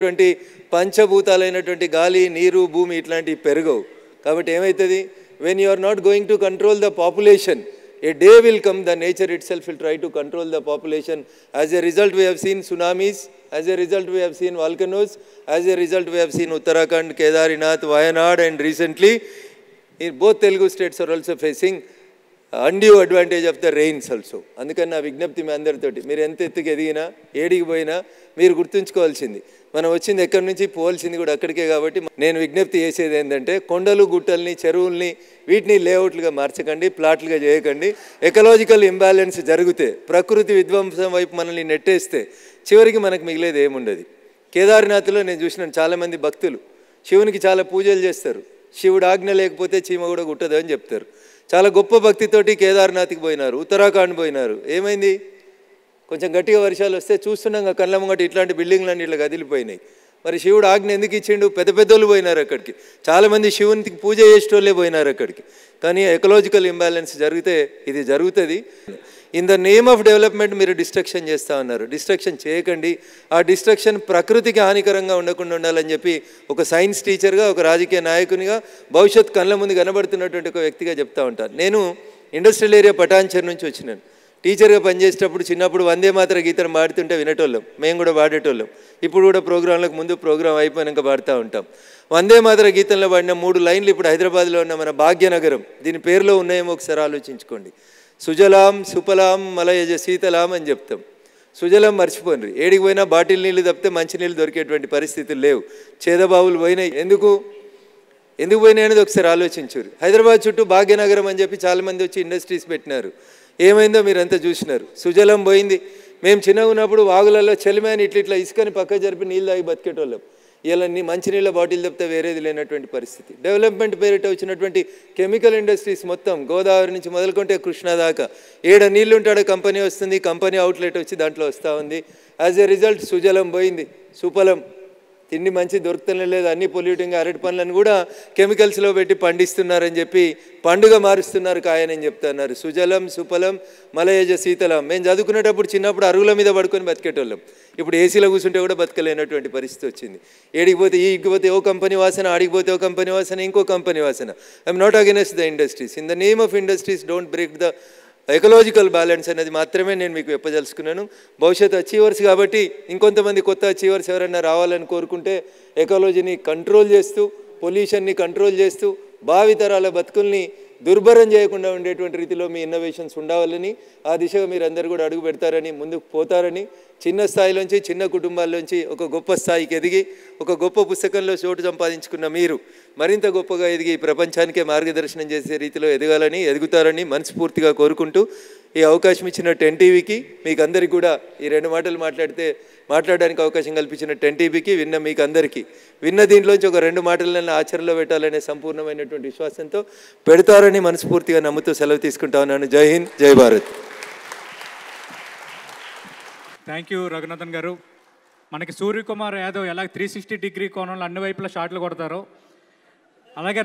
పంచభూతాలైనటువంటి గాలి నీరు భూమి ఇట్లాంటివి పెరగవు కాబట్టి ఏమవుతుంది when you are not going to control the population a day will come the nature itself will try to control the population as a result we have seen tsunamis as a result we have seen volcanoes as a result we have seen Uttarakhand Kedarinath Wayanad and recently in both Telugu states are also facing undue advantage of the rains also అందుకని నా విజ్ఞప్తి మీ అందరితోటి మీరు ఎంత ఎత్తుకు ఎదిగినా ఏడికి పోయినా మీరు గుర్తుంచుకోవాల్సింది మనం వచ్చింది ఎక్కడి నుంచి పోవాల్సింది కూడా అక్కడికే కాబట్టి నేను విజ్ఞప్తి చేసేది ఏంటంటే కొండలు గుట్టల్ని చెరువుల్ని వీటిని లేఅవుట్లుగా మార్చకండి ప్లాట్లుగా చేయకండి ఎకలాజికల్ ఇంబ్యాలెన్స్ జరిగితే ప్రకృతి విధ్వంసం వైపు మనల్ని నెట్టేస్తే చివరికి మనకు మిగిలేది ఏముండదు కేదార్నాథ్లో నేను చూసినాను చాలామంది భక్తులు శివునికి చాలా పూజలు చేస్తారు శివుడు ఆజ్ఞ లేకపోతే చీమ కూడా గుట్టదు అని చెప్తారు చాలా గొప్ప భక్తితోటి కేదార్నాథ్కి పోయినారు ఉత్తరాఖండ్ పోయినారు ఏమైంది కొంచెం గట్టిగా వర్షాలు వస్తే చూస్తున్నాం కళ్ళ ముంగట ఇట్లాంటి బిల్డింగ్లన్నీ ఇట్లా కదిలిపోయినాయి మరి శివుడు ఆజ్ఞ ఎందుకు ఇచ్చిండు పెద్ద పెద్దోళ్ళు పోయినారు అక్కడికి చాలామంది శివునికి పూజ చేసేటోళ్ళే పోయినారు అక్కడికి కానీ ఎకలాజికల్ ఇంబ్యాలెన్స్ జరిగితే ఇది జరుగుతుంది in the name of development మీరు డిస్ట్రక్షన్ చేస్తూ ఉన్నారు డిస్ట్రక్షన్ చేయకండి ఆ డిస్ట్రక్షన్ ప్రకృతికి హానికరంగా ఉండకుండా ఉండాలని చెప్పి ఒక సైన్స్ టీచర్గా ఒక రాజకీయ నాయకునిగా భవిష్యత్ కళ్ళ ముందు కనబడుతున్నటువంటి ఒక వ్యక్తిగా చెప్తా ఉంటాను నేను ఇండస్ట్రియల్ ఏరియా పటాన్చెరు నుంచి వచ్చినాను టీచర్గా పనిచేసేటప్పుడు చిన్నప్పుడు వందే మాత్ర గీతం పాడుతుంటే వినేటోళ్ళం మేము కూడా పాడేటోళ్ళం ఇప్పుడు కూడా ప్రోగ్రాంలకు ముందు ప్రోగ్రాం అయిపోయాక పాడుతూ ఉంటాం వందే మాత్ర గీతంలో పాడిన 3 లైన్లు ఇప్పుడు హైదరాబాద్లో ఉన్న మన భాగ్యనగరం దీని పేరులో ఉన్నాయేమో ఒకసారి ఆలోచించుకోండి సుజలాం సుఫలాం మలయజ శీతలాం అని చెప్తాం సుజలం మర్చిపోండి ఏడికి పోయినా బాటిల్ నీళ్ళు తప్పితే మంచినీళ్ళు దొరికేటువంటి పరిస్థితులు లేవు చేదబావులు పోయినాయి ఎందుకు పోయినాయి అనేది ఒకసారి ఆలోచించారు హైదరాబాద్ చుట్టూ భాగ్యనగరం అని చెప్పి చాలామంది వచ్చి ఇండస్ట్రీస్ పెట్టినారు ఏమైందో మీరంతా చూసినారు సుజలం పోయింది మేము చిన్నగా ఉన్నప్పుడు వాగులలో చలిమని ఇట్లా ఇసుకని పక్క జరిపి నీళ్ళు తాగి బతికేటోళ్ళం ఇలా మంచినీళ్ళ బాటిల్ తప్పితే వేరేది లేనటువంటి పరిస్థితి డెవలప్మెంట్ పేరిట వచ్చినటువంటి కెమికల్ ఇండస్ట్రీస్ మొత్తం గోదావరి నుంచి మొదలుకుంటే కృష్ణా దాకా ఏడ నీళ్ళు ఉంటాడో కంపెనీ వస్తుంది కంపెనీ అవుట్లెట్ వచ్చి దాంట్లో వస్తూ ఉంది యాజ్ ఎ రిజల్ట్ సుజలం పోయింది సుఫలం తిండి మంచి దొరుకుతూనే లేదు అన్ని పొల్యూటింగ్ అరటి పండ్లను కూడా కెమికల్స్లో పెట్టి పండిస్తున్నారని చెప్పి పండుగ మారుస్తున్నారు కాయనని చెప్తున్నారు సుజలం సుఫలం మలయజ శీతలం మేము చదువుకునేటప్పుడు చిన్నప్పుడు అరుగుల మీద పడుకొని బతికేటోళ్ళం ఇప్పుడు ఏసీలో కూర్చుంటే కూడా బతకలేనటువంటి పరిస్థితి వచ్చింది ఈడికిపోతే ఓ కంపెనీ వాసన ఆడికిపోతే ఓ కంపెనీ వాసన ఇంకో కంపెనీ వాసన I'm not against the industries in the name of industries don't break the ecological balance అనేది మాత్రమే నేను మీకు చెప్పదలుచుకున్నాను భవిష్యత్ అచీవర్స్ కాబట్టి ఇంకొంతమంది కొత్త అచీవర్స్ ఎవరైనా రావాలని కోరుకుంటే ఎకాలజీని కంట్రోల్ చేస్తూ పొల్యూషన్ని కంట్రోల్ చేస్తూ భావితరాల బతుకుల్ని దుర్భరం చేయకుండా ఉండేటువంటి రీతిలో మీ ఇన్నోవేషన్స్ ఉండాలని ఆ దిశగా మీరు అందరూ కూడా అడుగు పెడతారని ముందుకు పోతారని చిన్న స్థాయిలోంచి చిన్న కుటుంబాల్లోంచి ఒక గొప్ప స్థాయికి ఎదిగి ఒక గొప్ప పుస్తకంలో చోటు సంపాదించుకున్న మీరు మరింత గొప్పగా ఎదిగి ప్రపంచానికే మార్గదర్శనం చేసే రీతిలో ఎదగాలని ఎదుగుతారని మనస్ఫూర్తిగా కోరుకుంటూ ఈ అవకాశం ఇచ్చిన 10 టీవీకి మీకు అందరికీ కూడా ఈ 2 మాటలు మాట్లాడడానికి అవకాశం కల్పించిన 10 టీవీకి విన్న మీకు అందరికీ విన్న దీంట్లోంచి ఒక 2 మాటలను ఆచరణలో పెట్టాలనే సంపూర్ణమైనటువంటి విశ్వాసంతో పెడతారని మనస్ఫూర్తిగా నమ్ముతూ సెలవు తీసుకుంటా ఉన్నాను జై హింద్ జై భారత్ థ్యాంక్ యూ రఘునాథన్ గారు మనకి సూర్యకుమార్ యాదవ్ ఎలా 360 డిగ్రీ కోణంలో అన్ని వైపులా షాట్లు కొడతారో అలాగే